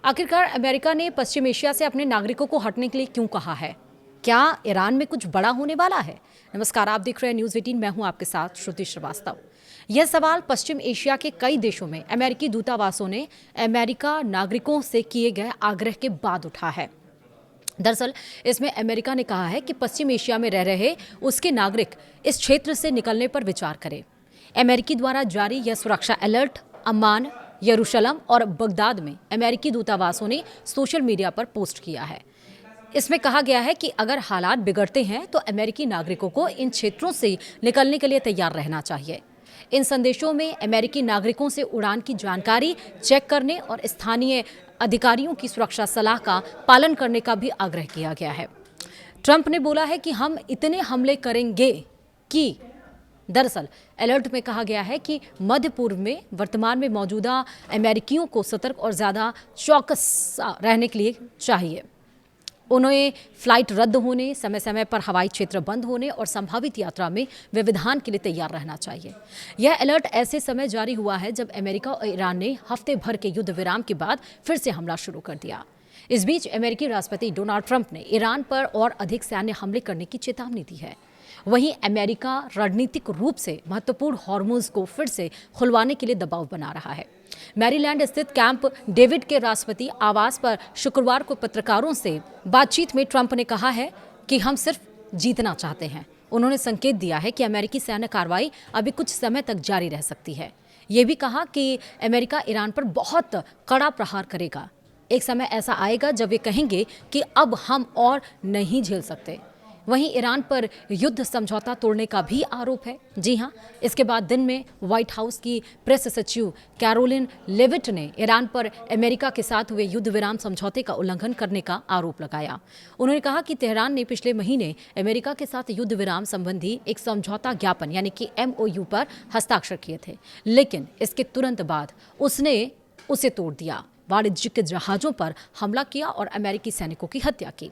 आखिरकार अमेरिका ने पश्चिम एशिया से अपने नागरिकों को हटने के लिए क्यों कहा है? क्या ईरान में कुछ बड़ा होने वाला है? नमस्कार, आप देख रहे हैं न्यूज़ 18। मैं हूं आपके साथ श्रुति श्रीवास्तव। यह सवाल पश्चिम एशिया के कई देशों में अमेरिकी दूतावासों ने अमेरिका नागरिकों से किए गए आग्रह के बाद उठा है। दरअसल इसमें अमेरिका ने कहा है कि पश्चिम एशिया में रह रहे उसके नागरिक इस क्षेत्र से निकलने पर विचार करें। अमेरिकी द्वारा जारी यह सुरक्षा अलर्ट अम्मान, यरूशलम और बगदाद में अमेरिकी दूतावासों ने सोशल मीडिया पर पोस्ट किया है। इसमें कहा गया है कि अगर हालात बिगड़ते हैं तो अमेरिकी नागरिकों को इन क्षेत्रों से निकलने के लिए तैयार रहना चाहिए। इन संदेशों में अमेरिकी नागरिकों से उड़ान की जानकारी चेक करने और स्थानीय अधिकारियों की सुरक्षा सलाह का पालन करने का भी आग्रह किया गया है। ट्रंप ने बोला है कि हम इतने हमले करेंगे कि दरअसल अलर्ट में कहा गया है कि मध्य पूर्व में वर्तमान में मौजूदा अमेरिकियों को सतर्क और ज़्यादा चौकस रहने के लिए चाहिए। उन्हें फ्लाइट रद्द होने, समय समय पर हवाई क्षेत्र बंद होने और संभावित यात्रा में व्यवधान के लिए तैयार रहना चाहिए। यह अलर्ट ऐसे समय जारी हुआ है जब अमेरिका और ईरान ने हफ्ते भर के युद्ध विराम के बाद फिर से हमला शुरू कर दिया। इस बीच अमेरिकी राष्ट्रपति डोनाल्ड ट्रंप ने ईरान पर और अधिक सैन्य हमले करने की चेतावनी दी है। वहीं अमेरिका रणनीतिक रूप से महत्वपूर्ण हॉर्मुज़ को फिर से खुलवाने के लिए दबाव बना रहा है। मैरीलैंड स्थित कैंप डेविड के राष्ट्रपति आवास पर शुक्रवार को पत्रकारों से बातचीत में ट्रंप ने कहा है कि हम सिर्फ जीतना चाहते हैं। उन्होंने संकेत दिया है कि अमेरिकी सैन्य कार्रवाई अभी कुछ समय तक जारी रह सकती है। ये भी कहा कि अमेरिका ईरान पर बहुत कड़ा प्रहार करेगा। एक समय ऐसा आएगा जब वे कहेंगे कि अब हम और नहीं झेल सकते। वहीं ईरान पर युद्ध समझौता तोड़ने का भी आरोप है। जी हां, इसके बाद दिन में व्हाइट हाउस की प्रेस सचिव कैरोलिन लेविट ने ईरान पर अमेरिका के साथ हुए युद्ध विराम समझौते का उल्लंघन करने का आरोप लगाया। उन्होंने कहा कि तेहरान ने पिछले महीने अमेरिका के साथ युद्ध विराम संबंधी एक समझौता ज्ञापन यानी कि MOU पर हस्ताक्षर किए थे, लेकिन इसके तुरंत बाद उसने उसे तोड़ दिया, वाणिज्यिक जहाजों पर हमला किया और अमेरिकी सैनिकों की हत्या की।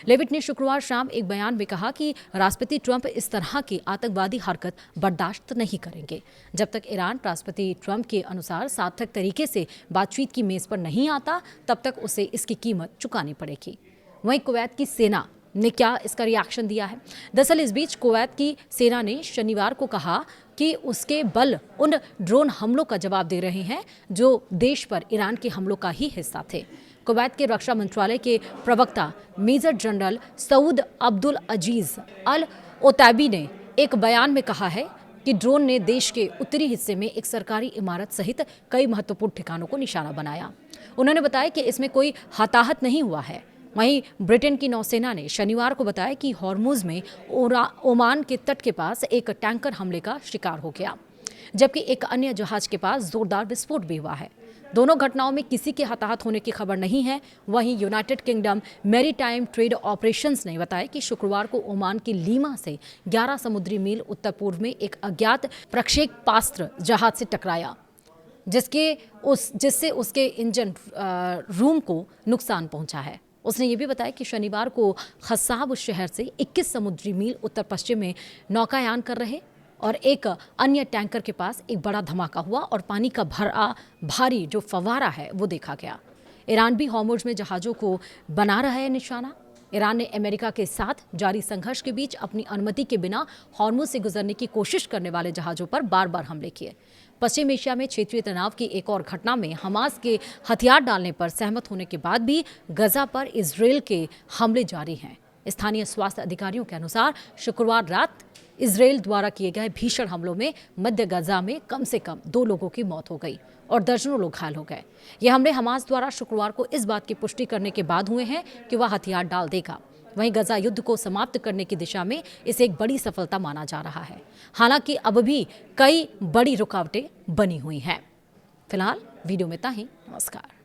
लेविट ने शुक्रवार शाम एक बयान में कहा कि राष्ट्रपति ट्रंप इस तरह की आतंकवादी हरकत बर्दाश्त नहीं करेंगे। जब तक ईरान राष्ट्रपति ट्रंप के अनुसार सार्थक तरीके से बातचीत की मेज पर नहीं आता, तब तक उसे इसकी कीमत चुकानी पड़ेगी। वहीं कुवैत की सेना ने क्या इसका रिएक्शन दिया है? दरअसल इस बीच कुवैत की सेना ने शनिवार को कहा कि उसके बल उन ड्रोन हमलों का जवाब दे रहे हैं जो देश पर ईरान के हमलों का ही हिस्सा थे। कुवैत के रक्षा मंत्रालय के प्रवक्ता मेजर जनरल सऊद अब्दुल अजीज अल ओतैबी ने एक बयान में कहा है कि ड्रोन ने देश के उत्तरी हिस्से में एक सरकारी इमारत सहित कई महत्वपूर्ण ठिकानों को निशाना बनाया। उन्होंने बताया कि इसमें कोई हताहत नहीं हुआ है। वहीं ब्रिटेन की नौसेना ने शनिवार को बताया कि हॉर्मुज़ में ओमान के तट के पास एक टैंकर हमले का शिकार हो गया, जबकि एक अन्य जहाज के पास जोरदार विस्फोट भी हुआ है। दोनों घटनाओं में किसी के हताहत होने की खबर नहीं है। वहीं United kingdom maritime trade operations ने बताया कि शुक्रवार को ओमान के लीमा से 11 समुद्री मील उत्तर पूर्व में एक अज्ञात प्रक्षेपास्त्र जहाज से टकराया, जिससे उसके इंजन रूम को नुकसान पहुंचा है। उसने ये भी बताया कि शनिवार को खसाब शहर से 21 समुद्री मील उत्तर पश्चिम में नौकायान कर रहे और एक अन्य टैंकर के पास एक बड़ा धमाका हुआ और पानी का भरा भारी जो फव्वारा है वो देखा गया। ईरान भी हॉर्मुज़ में जहाज़ों को बना रहा है निशाना। ईरान ने अमेरिका के साथ जारी संघर्ष के बीच अपनी अनुमति के बिना हॉर्मुज़ से गुजरने की कोशिश करने वाले जहाज़ों पर बार बार हमले किए। पश्चिम एशिया में क्षेत्रीय तनाव की एक और घटना में हमास के हथियार डालने पर सहमत होने के बाद भी गजा पर इजरायल के हमले जारी हैं। स्थानीय स्वास्थ्य अधिकारियों के अनुसार शुक्रवार रात इजरायल द्वारा किए गए भीषण हमलों में मध्य गजा में कम से कम 2 लोगों की मौत हो गई और दर्जनों लोग घायल हो गए। ये हमले हमास द्वारा शुक्रवार को इस बात की पुष्टि करने के बाद हुए हैं कि वह हथियार डाल देगा। वहीं गजा युद्ध को समाप्त करने की दिशा में इसे एक बड़ी सफलता माना जा रहा है। हालांकि अब भी कई बड़ी रुकावटें बनी हुई हैं। फिलहाल वीडियो में इतना ही। नमस्कार।